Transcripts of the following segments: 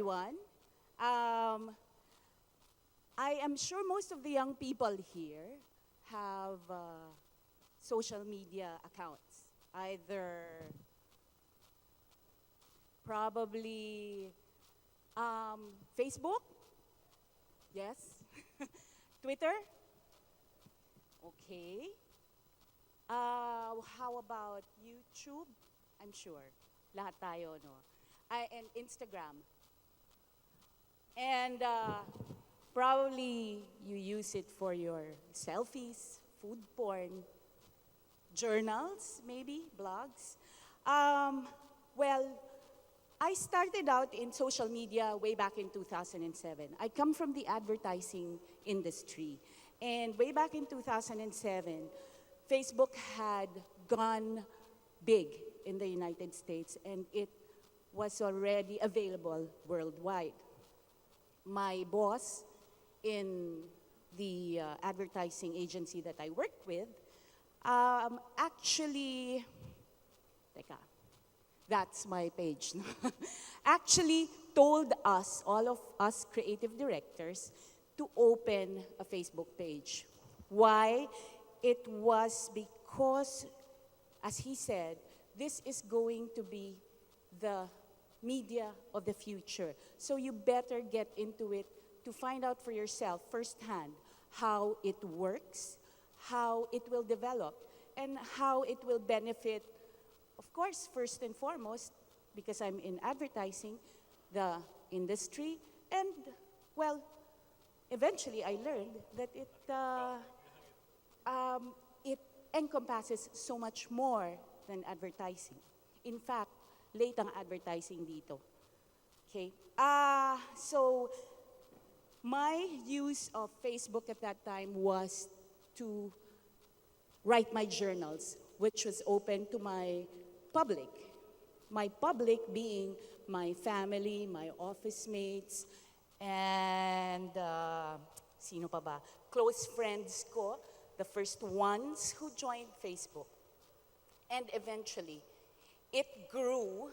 everyone. Um, I am sure most of the young people here have social media accounts. Either probably Facebook, yes. Twitter, okay. How about YouTube? I'm sure. Lahat tayo, no? And Instagram. And probably you use it for your selfies, food porn, journals, maybe, blogs. Um, well, I started out in social media way back in 2007. I come from the advertising industry. And way back in 2007, Facebook had gone big in the United States and it was already available worldwide. My boss in the advertising agency that I worked with actually, teka, that's my page. Actually told us, all of us creative directors, to open a Facebook page. Why? It was because, as he said, this is going to be the media of the future. So you better get into it to find out for yourself firsthand how it works, how it will develop, and how it will benefit, of course, first and foremost, because I'm in advertising, the industry, and, well, eventually I learned that it encompasses so much more than advertising. In fact, late ang advertising dito. Okay? So, my use of Facebook at that time was to write my journals, which was open to my public. My public being my family, my office mates, and sino pa ba? Close friends ko, the first ones who joined Facebook. And eventually, it grew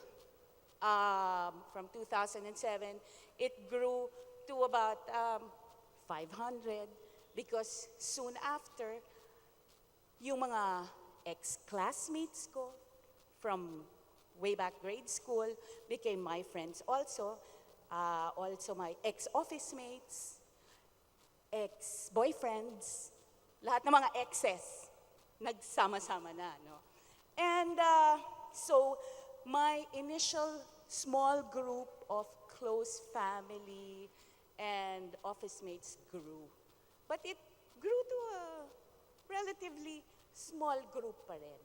from 2007, it grew to about 500 because soon after, yung mga ex-classmates ko from way back grade school became my friends also. Also my ex-office mates, ex-boyfriends, lahat ng mga exes, nagsama-sama na, no? And so my initial small group of close family and office mates grew. But it grew to a relatively small group pa rin.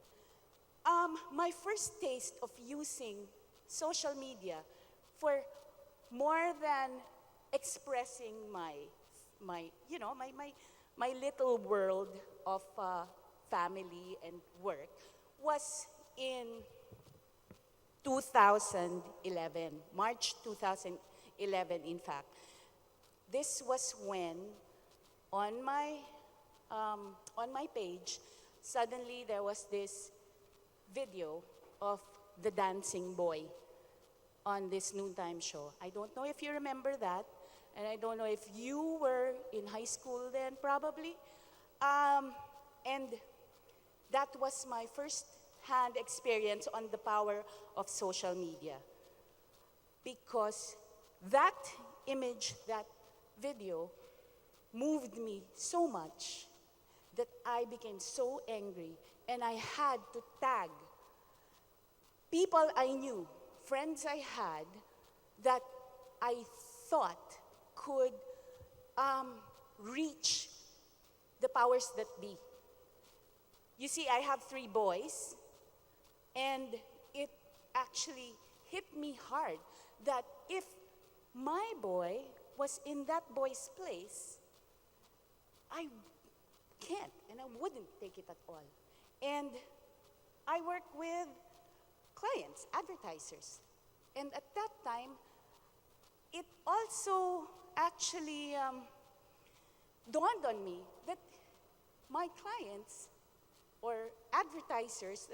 My first taste of using social media for more than expressing my little world of family and work was in 2011, March 2011 in fact. This was when on my page, suddenly there was this video of the dancing boy on this noontime show. I don't know if you remember that, and I don't know if you were in high school then, probably. And that was my first-hand experience on the power of social media. Because that image, that video, moved me so much that I became so angry, and I had to tag people I knew, friends I had, that I thought could reach the powers that be. You see, I have 3 boys, and it actually hit me hard that if my boy was in that boy's place, I can't, and I wouldn't take it at all. And I work with clients, advertisers. And at that time, it also actually dawned on me that my clients or advertisers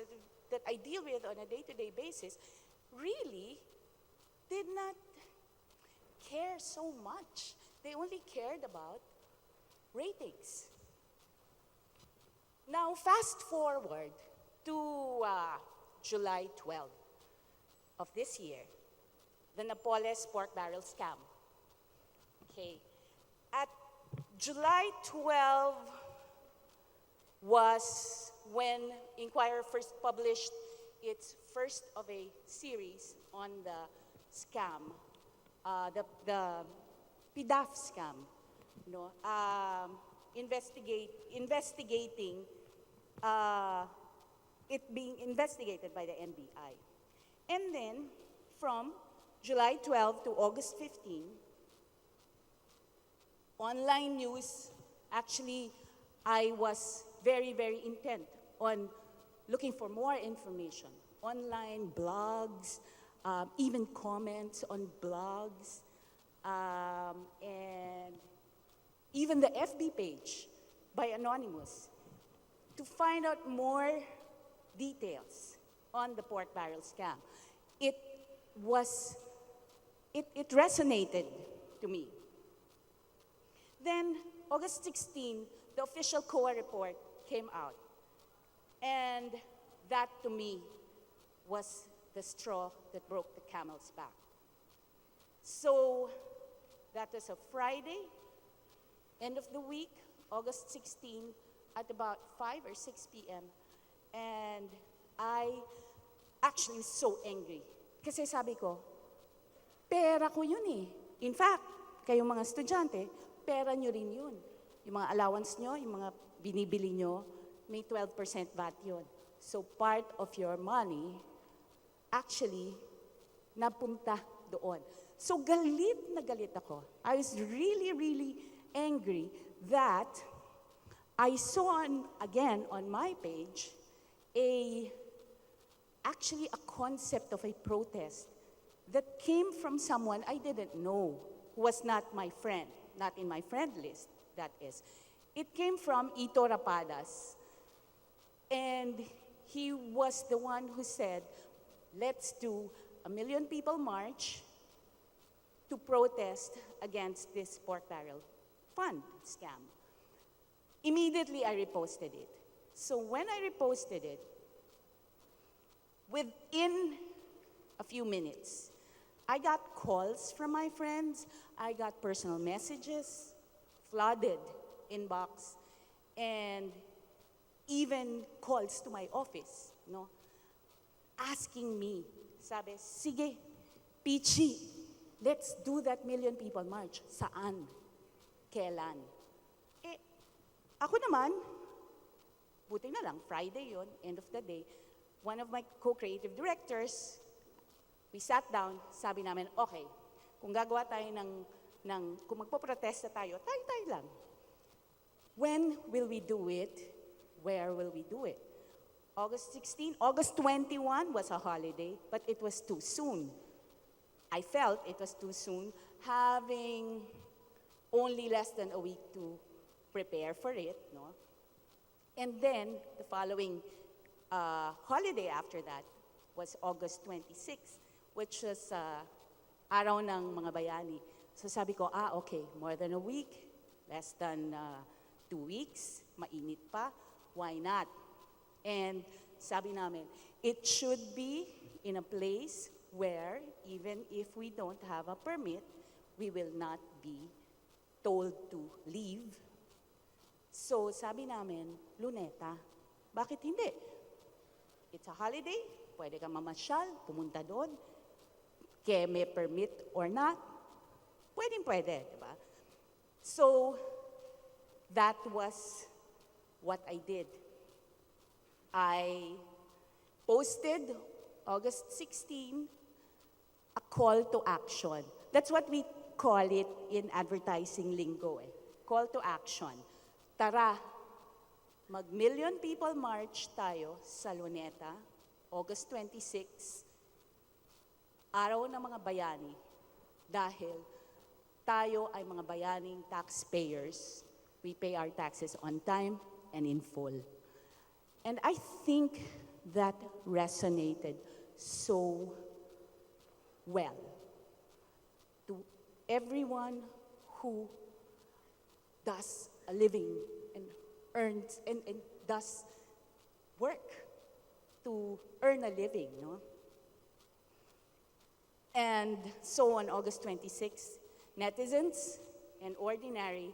that I deal with on a day-to-day basis really did not so much. They only cared about ratings. Now, fast forward to July 12 of this year, the Napoles pork barrel scam. Okay. At July 12 was when Inquirer first published its first of a series on the scam, the PDAF scam, no, investigating it being investigated by the NBI. And then from July 12 to August 15, online news, actually, I was very, very intent on looking for more information. Online blogs, even comments on blogs, and even the FB page by Anonymous to find out more details on the pork barrel scam. It resonated to me. Then, August 16, the official COA report came out. And that, to me, was the straw that broke the camel's back. So, that was a Friday, end of the week, August 16, at about 5 or 6 p.m. And I actually was so angry. Kasi sabi ko, pera ko yun eh. In fact, kayong mga estudyante, pera nyo rin yun. Yung mga allowance nyo, yung mga binibili nyo, may 12% VAT yun. So part of your money, actually, napunta doon. So galit na galit ako. I was really, really angry that I saw again on my page actually a concept of a protest that came from someone I didn't know, who was not my friend, not in my friend list, that is. It came from Ito Rapadas. And he was the one who said, let's do a million people march to protest against this pork barrel fund scam. Immediately, I reposted it. So when I reposted it, within a few minutes, I got calls from my friends, I got personal messages, flooded inbox, and even calls to my office, no, asking me, sabi, sige, Peachy, let's do that million people march. Saan? Kailan? Ako naman, buti na lang, Friday yon, end of the day, one of my co-creative directors, we sat down, sabi namin, okay, kung gagawa tayo kung magpoprotesta tayo, tayo lang. When will we do it? Where will we do it? August 16, August 21 was a holiday, but it was too soon. I felt it was too soon, having only less than a week to prepare for it, no? And then, the following holiday after that was August 26, which was araw ng mga bayani. So sabi ko, okay, more than a week, less than 2 weeks, mainit pa, why not? And sabi namin, it should be in a place where even if we don't have a permit, we will not be told to leave. So sabi namin, Luneta, bakit hindi? It's a holiday, pwede kang mamasyal, pumunta doon, kaya may permit or not, pwede, diba? So, that was what I did. I posted August 16 a call to action. That's what we call it in advertising lingo. Call to action. Tara, mag-million people march tayo sa Luneta, August 26, araw ng mga bayani, dahil tayo ay mga bayaning taxpayers. We pay our taxes on time and in full. And I think that resonated so well to everyone who does a living and earns and does work to earn a living, no? And so on August 26, netizens and ordinary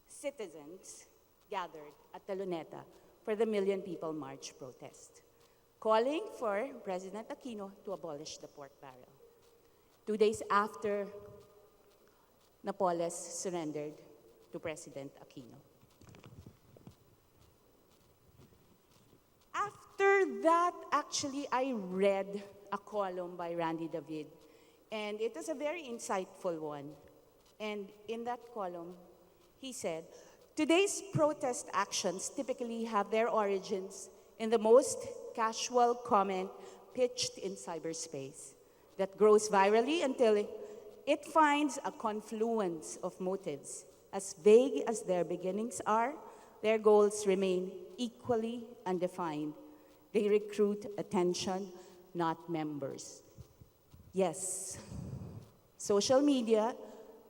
citizens gathered at the Luneta for the Million People March protest, calling for President Aquino to abolish the pork barrel. 2 days after Napoles surrendered to President Aquino. After that, actually, I read a column by Randy David, and it was a very insightful one. And in that column, he said, today's protest actions typically have their origins in the most casual comment pitched in cyberspace that grows virally until it finds a confluence of motives. As vague as their beginnings are, their goals remain equally undefined. They recruit attention, not members. Yes, social media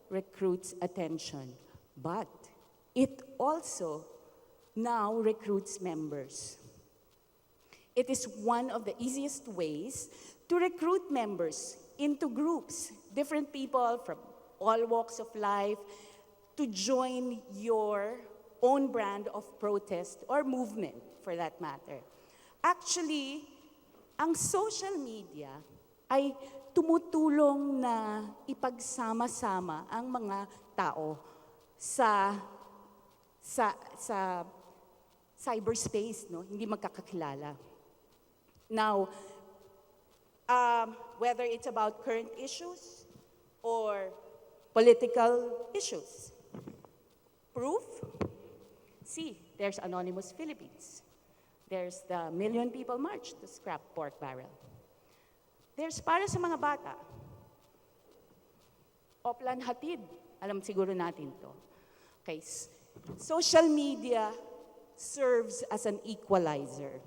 recruits attention, but it also now recruits members. It is one of the easiest ways to recruit members into groups, different people from all walks of life, to join your own brand of protest or movement, for that matter. Actually, ang social media ay tumutulong na ipagsama-sama ang mga tao sa cyberspace, no? Hindi magkakakilala. Now, whether it's about current issues or political issues. Proof? See, there's Anonymous Philippines. There's the Million People March to scrap pork barrel. There's para sa mga bata. Oplan Hatid. Alam siguro natin to. Okay, social media serves as an equalizer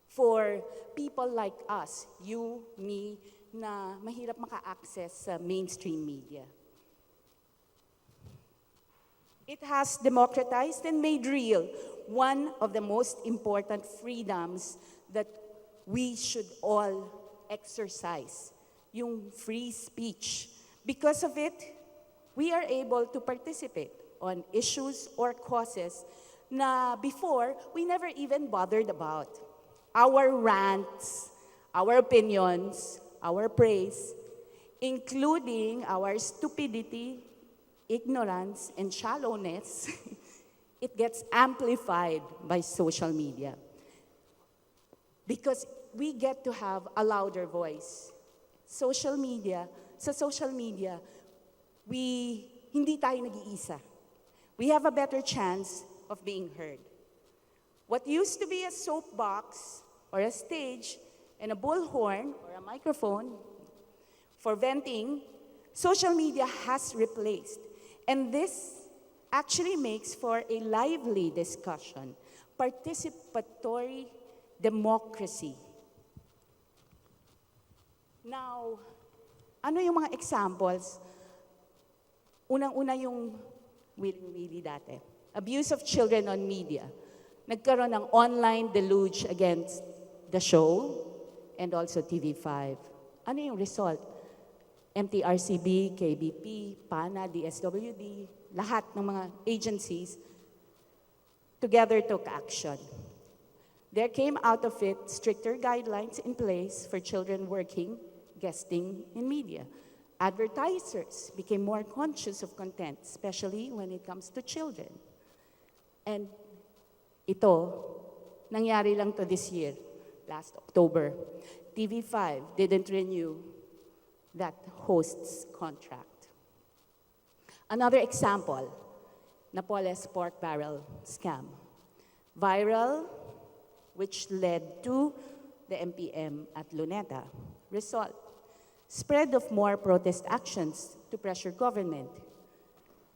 for people like us, you, me, na mahirap maka-access sa mainstream media. It has democratized and made real one of the most important freedoms that we should all exercise, yung free speech. Because of it, we are able to participate on issues or causes na before we never even bothered about. Our rants, our opinions, our praise, including our stupidity, ignorance, and shallowness, it gets amplified by social media. Because we get to have a louder voice. Sa social media, hindi tayo nag-iisa. We have a better chance of being heard. What used to be a soapbox or a stage and a bullhorn or a microphone for venting, social media has replaced. And this actually makes for a lively discussion, participatory democracy. Now, ano yung mga examples? Unang-una yung willy-nilly dati. Abuse of children on media. Nagkaroon ng online deluge against the show and also TV5. Ano yung result? MTRCB, KBP, PANA, DSWD, lahat ng mga agencies together took action. There came out of it stricter guidelines in place for children working, guesting in media. Advertisers became more conscious of content, especially when it comes to children. And ito, nangyari lang to this year, last October. TV5 didn't renew that host's contract. Another example, Napoles pork barrel scam. Viral, which led to the MPM at Luneta. Result, spread of more protest actions to pressure government.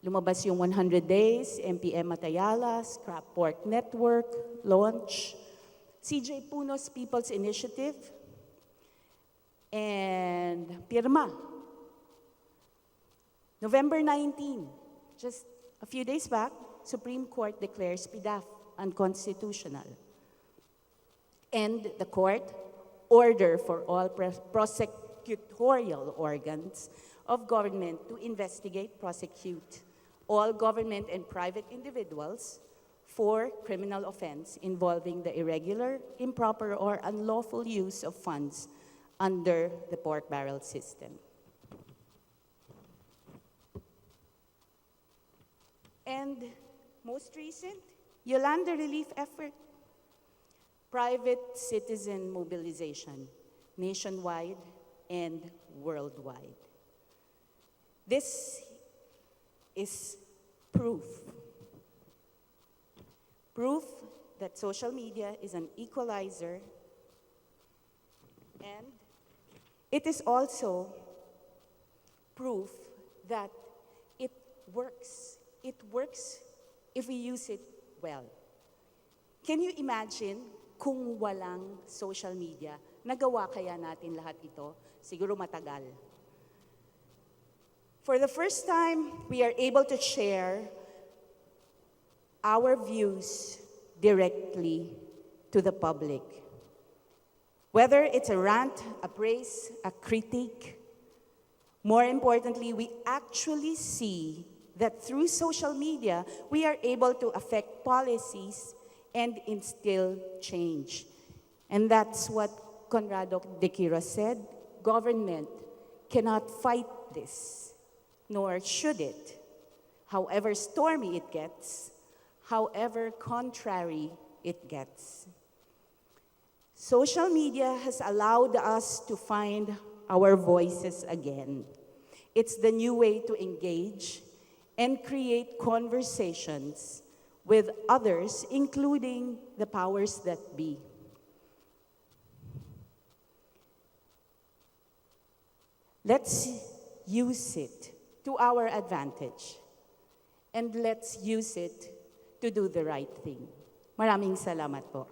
Lumabas yung 100 Days, MPM Matayala, Scrap Pork Network, launch, CJ Puno's People's Initiative, and Pirma. November 19, just a few days back, Supreme Court declares PDAF unconstitutional. And the court order for all prosecutorial organs of government to investigate, prosecute all government and private individuals for criminal offense involving the irregular, improper, or unlawful use of funds under the pork barrel system. And most recent, Yolanda relief effort, private citizen mobilization, nationwide and worldwide. This is proof that social media is an equalizer, and it is also proof that it works. It works if we use it well. Can you imagine kung walang social media? Nagawa kaya natin lahat ito? Siguro matagal. For the first time, we are able to share our views directly to the public. Whether it's a rant, a praise, a critique, more importantly, we actually see that through social media, we are able to affect policies and instill change. And that's what Conrado de Quiro said, government cannot fight this, nor should it. However stormy it gets, however contrary it gets. Social media has allowed us to find our voices again. It's the new way to engage and create conversations with others, including the powers that be. Let's use it to our advantage, and let's use it to do the right thing. Maraming salamat po.